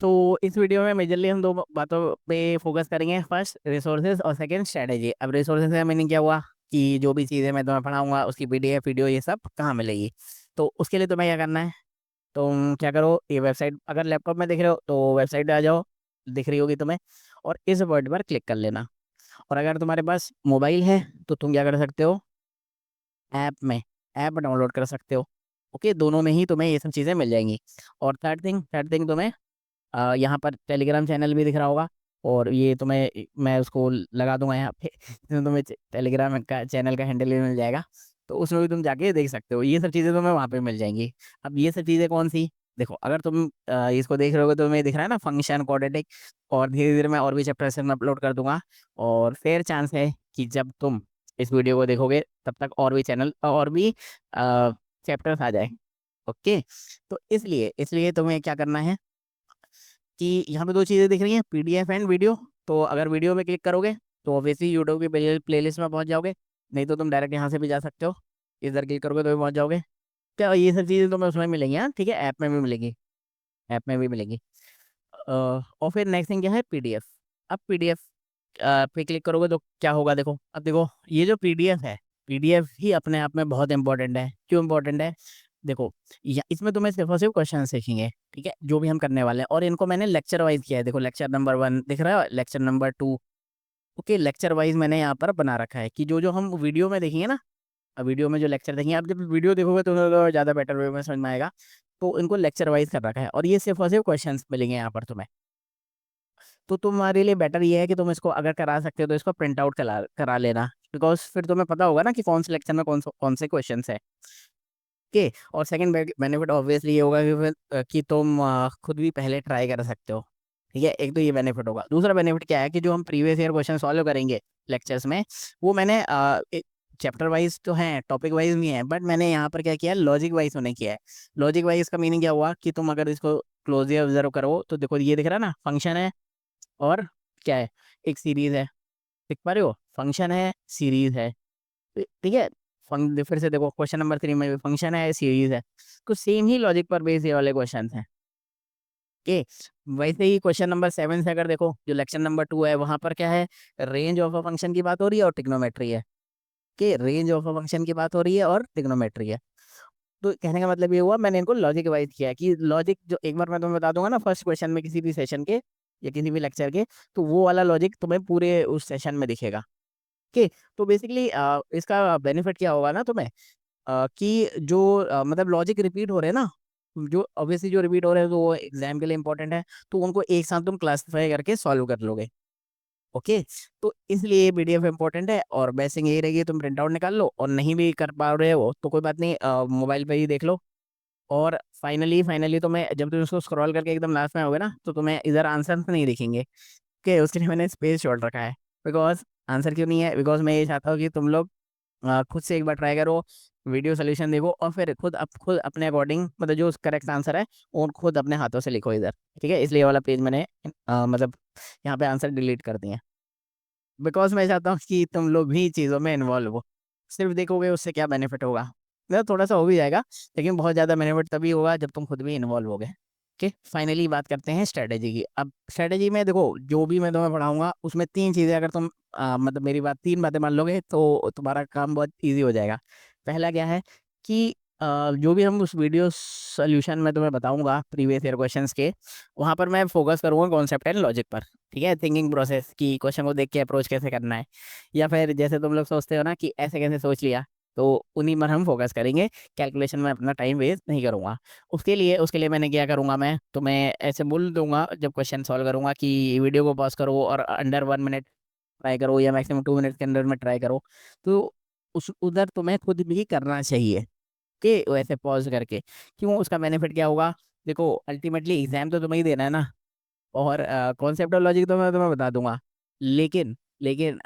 तो इस वीडियो में मेजरली हम दो बातों पे फोकस करेंगे। फर्स्ट रिसोर्सेज और सेकंड स्ट्रेटेजी। अब रिसोर्सेज का मीनिंग क्या हुआ कि जो भी चीज़ें मैं तुम्हें पढ़ाऊंगा उसकी पीडीएफ वीडियो ये सब कहाँ मिलेगी। तो उसके लिए तुम्हें क्या करना है, तुम क्या करो, ये वेबसाइट अगर लैपटॉप में देख रहे हो तो वेबसाइट पे आ जाओ, दिख रही होगी तुम्हें, और इस वर्ड पर क्लिक कर लेना। और अगर तुम्हारे पास मोबाइल है तो तुम क्या कर सकते हो, ऐप डाउनलोड कर सकते हो। ओके, दोनों में ही तुम्हें ये सब चीज़ें मिल जाएंगी। और थर्ड थिंग तुम्हें यहाँ पर टेलीग्राम चैनल भी दिख रहा होगा, और ये तुम्हें मैं उसको लगा दूंगा यहाँ पे इसमें तुम्हें टेलीग्राम का चैनल का हैंडल भी मिल जाएगा। तो उसमें भी तुम जाके देख सकते हो, ये सब चीज़ें तुम्हें वहाँ पे मिल जाएंगी। अब ये सब चीज़ें कौन सी, देखो अगर तुम इसको देख रहे हो तो तुम्हें दिख रहा है ना फंक्शन कोडेटिक। और धीरे धीरे मैं और भी चैप्टर से अपलोड कर दूंगा, और फेयर चांस है कि जब तुम इस वीडियो को देखोगे तब तक और भी चैनल और भी चैप्टर्स आ जाए। ओके, तो इसलिए इसलिए तुम्हें क्या करना है कि यहाँ पे दो चीज़ें दिख रही हैं, पीडीएफ एंड वीडियो। तो अगर वीडियो में क्लिक करोगे तो ऑब्वियसली यूट्यूब की प्लेलिस्ट में पहुंच जाओगे, नहीं तो तुम डायरेक्ट यहाँ से भी जा सकते हो, इधर क्लिक करोगे तो भी पहुंच जाओगे। क्या ये सब चीज़ें तुम्हें उसमें मिलेंगी, हाँ ठीक है, ऐप में भी मिलेगी, ऐप में भी मिलेगी। और फिर नेक्स्ट थिंग क्या है, पीडीएफ। अब पीडीएफ पे क्लिक करोगे तो क्या होगा, देखो अब देखो ये जो पीडीएफ है, पीडीएफ ही अपने आप में बहुत इंपॉर्टेंट है। क्यों इंपॉर्टेंट है, देखो इसमें तुम्हें सिर्फ और सिर्फ क्वेश्चन सीखेंगे, ठीक है, जो भी हम करने वाले हैं। और इनको मैंने लेक्चर वाइज किया है, देखो लेक्चर नंबर 1 दिख रहा है, lecture number 2। Okay, lecture wise मैंने यहाँ पर बना रखा है कि जो जो हम वीडियो में देखेंगे ना, अब वीडियो में जो लेक्चर देखेंगे, आप जब वीडियो देखोगे तो ज़्यादा बेटर वे में समझ में आएगा। तो इनको लेक्चर वाइज कर रखा है, और ये सिर्फ और सिर्फ क्वेश्चन मिलेंगे यहाँ पर तुम्हें। तो तुम्हारे लिए बेटर ये है कि तुम इसको अगर करा सकते हो तो इसको प्रिंट आउट करा करा लेना, बिकॉज फिर तुम्हें पता होगा ना कि कौन से लेक्चर में कौन से क्वेश्चन है। ओके, और सेकंड बेनिफिट ऑब्वियसली ये होगा कि फिर कि तुम खुद भी पहले ट्राई कर सकते हो। ठीक है, एक तो ये बेनिफिट होगा। दूसरा बेनिफिट क्या है कि जो हम प्रीवियस ईयर क्वेश्चन सॉल्व करेंगे लेक्चर्स में, वो मैंने चैप्टर वाइज तो है, टॉपिक वाइज भी है, बट मैंने यहाँ पर क्या किया है, लॉजिक वाइज उन्हें किया है। लॉजिक वाइज का मीनिंग क्या हुआ कि तुम अगर इसको क्लोजली ऑब्जर्व करो तो देखो ये दिख रहा है ना, फंक्शन है और क्या है, एक सीरीज है। देख पा रहे हो, फंक्शन है सीरीज है, ठीक है। फिर से देखो क्वेश्चन नंबर 3 में भी फंक्शन है सीरीज है। तो सेम ही लॉजिक पर बेस्ड ये वाले क्वेश्चन हैं। ओके, वैसे ही क्वेश्चन नंबर 7 से अगर देखो, जो लेक्चर नंबर 2 है, वहां पर क्या है, रेंज ऑफ अ फंक्शन की बात हो रही है और ट्रिग्नोमेट्री है। कि रेंज ऑफ अ फंक्शन की बात हो रही है और ट्रिग्नोमेट्री है। तो कहने का मतलब ये हुआ, मैंने इनको लॉजिक वाइज किया है कि लॉजिक जो एक बार मैं तुम्हें बता दूंगा ना फर्स्ट क्वेश्चन में किसी भी सेशन के या किसी भी लेक्चर के, तो वो वाला लॉजिक तुम्हें पूरे उस सेशन में दिखेगा। ओके, तो बेसिकली इसका बेनिफिट क्या होगा ना तुम्हें, कि जो मतलब लॉजिक रिपीट हो रहे हैं ना, जो ऑब्वियसली जो रिपीट हो रहे हैं तो वो एग्जाम के लिए इंपॉर्टेंट है, तो उनको एक साथ तुम क्लासिफाई करके सॉल्व कर लोगे। ओके, तो इसलिए ये पीडीएफ इंपॉर्टेंट है। और बेसिक यही रहेगी, तुम प्रिंट आउट निकाल लो, और नहीं भी कर पा रहे हो तो कोई बात नहीं, मोबाइल पे ही देख लो। और फाइनली तुम्हें जब तुम उसको स्क्रॉल करके एकदम लास्ट में होगे ना, तो तुम्हें इधर आंसर नहीं दिखेंगे। ओके, उसके लिए मैंने स्पेस छोड़ रखा है। बिकॉज आंसर क्यों नहीं है, बिकॉज मैं ये चाहता हूँ कि तुम लोग खुद से एक बार ट्राई करो, वीडियो सोल्यूशन देखो, और फिर खुद अपने अकॉर्डिंग मतलब जो करेक्ट आंसर है वो खुद अपने हाथों से लिखो इधर। ठीक है, इसलिए ये वाला पेज मैंने मतलब यहाँ पे आंसर डिलीट कर दिए, बिकॉज मैं चाहता हूँ कि तुम लोग भी चीज़ों में इन्वॉल्व हो। सिर्फ देखोगे उससे क्या बेनिफिट होगा, मतलब थोड़ा सा हो भी जाएगा, लेकिन बहुत ज़्यादा बेनिफिट तभी होगा जब तुम खुद भी इन्वॉल्व होगे। ओके, फाइनली बात करते हैं स्ट्रेटेजी की। अब स्ट्रेटेजी में देखो, जो भी मैं तुम्हें पढ़ाऊंगा उसमें तीन चीज़ें अगर तुम मतलब मेरी बात तीन बातें मान लोगे तो तुम्हारा काम बहुत ईजी हो जाएगा। पहला क्या है कि जो भी हम उस वीडियो सोल्यूशन में तुम्हें बताऊंगा प्रीवियस ईयर क्वेश्चंस के, वहाँ पर मैं फोकस करूंगा कॉन्सेप्ट एंड लॉजिक पर। ठीक है, थिंकिंग प्रोसेस की क्वेश्चन को देख के अप्रोच कैसे करना है, या फिर जैसे तुम लोग सोचते हो ना कि ऐसे कैसे सोच लिया, तो उन्हीं पर हम फोकस करेंगे। कैलकुलेशन में अपना टाइम वेस्ट नहीं करूंगा। उसके लिए मैंने क्या करूंगा, मैं तुम्हें ऐसे बोल दूंगा जब क्वेश्चन सॉल्व करूंगा कि वीडियो को पॉज करो और अंडर 1 मिनट ट्राई करो, या मैक्सिमम 2 मिनट के अंदर में ट्राई करो। तो उस उधर तुम्हें खुद भी करना चाहिए कि वैसे पॉज करके। क्यों, उसका बेनिफिट क्या होगा, देखो अल्टीमेटली एग्जाम तो तुम्हें ही देना है ना। और कॉन्सेप्ट और लॉजिक तो मैं तुम्हें बता दूंगा, लेकिन लेकिन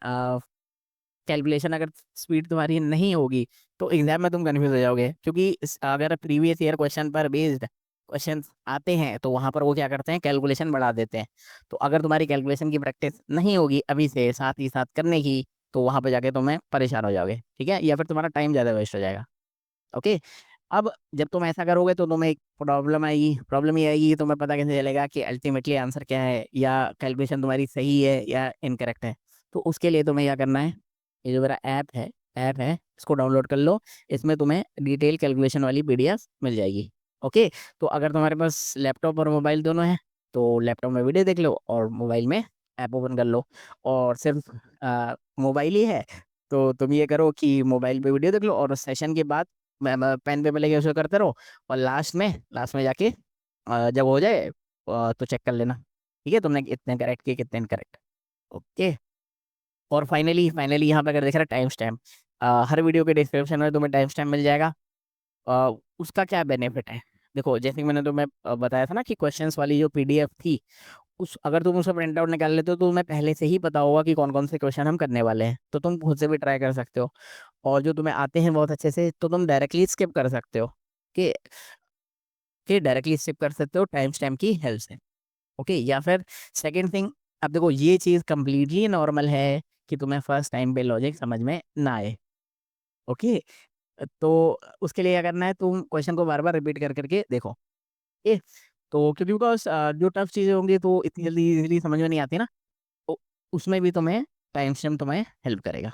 कैलकुलेशन अगर स्पीड तुम्हारी नहीं होगी तो एग्जाम में तुम कंफ्यूज हो जाओगे। क्योंकि अगर प्रीवियस ईयर क्वेश्चन पर बेस्ड क्वेश्चन आते हैं तो वहां पर वो क्या करते हैं, कैलकुलेशन बढ़ा देते हैं। तो अगर तुम्हारी कैलकुलेशन की प्रैक्टिस नहीं होगी अभी से साथ ही साथ करने की, तो वहां पर जाके तुम्हें परेशान हो जाओगे, ठीक है, या फिर तुम्हारा टाइम ज़्यादा वेस्ट हो जाएगा। ओके, अब जब तुम ऐसा करोगे तो तुम्हें एक प्रॉब्लम आएगी। प्रॉब्लम ये आएगी, तुम्हें पता कैसे चलेगा कि अल्टीमेटली आंसर क्या है, या कैलकुलेशन तुम्हारी सही है या इनकरेक्ट है। तो उसके लिए तुम्हें क्या करना है, ये जो मेरा ऐप है इसको डाउनलोड कर लो। इसमें तुम्हें डिटेल कैलकुलेशन वाली पीडीएफ मिल जाएगी। ओके, तो अगर तुम्हारे पास लैपटॉप और मोबाइल दोनों है तो लैपटॉप में वीडियो देख लो और मोबाइल में ऐप ओपन कर लो। और सिर्फ मोबाइल ही है तो तुम ये करो कि मोबाइल पे वीडियो देख लो, और उस सेशन के बाद पेन पेपर लेके उसे करते रहो, और लास्ट में जाके जब हो जाए तो चेक कर लेना, ठीक है, तुमने इतने करेक्ट किए कितने इनकरेक्ट। ओके। और फाइनली यहाँ पे अगर देख रहा टाइम स्टैम्प, हर वीडियो के डिस्क्रिप्शन में तुम्हें टाइम स्टैम्प मिल जाएगा। उसका क्या बेनिफिट है, देखो जैसे कि मैंने तुम्हें बताया था ना कि क्वेश्चंस वाली जो पीडीएफ थी, उस अगर तुम उसका प्रिंट आउट निकाल लेते हो तो तुम्हें पहले से ही पता होगा कि कौन कौन से क्वेश्चन हम करने वाले हैं, तो तुम खुद से भी ट्राई कर सकते हो। और जो तुम्हें आते हैं बहुत अच्छे से तो तुम डायरेक्टली स्किप कर सकते हो, कि डायरेक्टली स्किप कर सकते हो टाइम स्टैम्प की हेल्प से। ओके, या फिर सेकंड थिंग, अब देखो ये चीज़ कंप्लीटली नॉर्मल है कि तुम्हें फर्स्ट टाइम पे लॉजिक समझ में ना आए। ओके, तो उसके लिए क्या करना है, तुम क्वेश्चन को बार बार रिपीट कर करके देखो। ए तो क्योंकि बिकॉज जो टफ चीज़ें होंगी तो इतनी जल्दी इजीली समझ में नहीं आती ना, तो उसमें भी तुम्हें टाइम स्टैम्प तुम्हें हेल्प करेगा।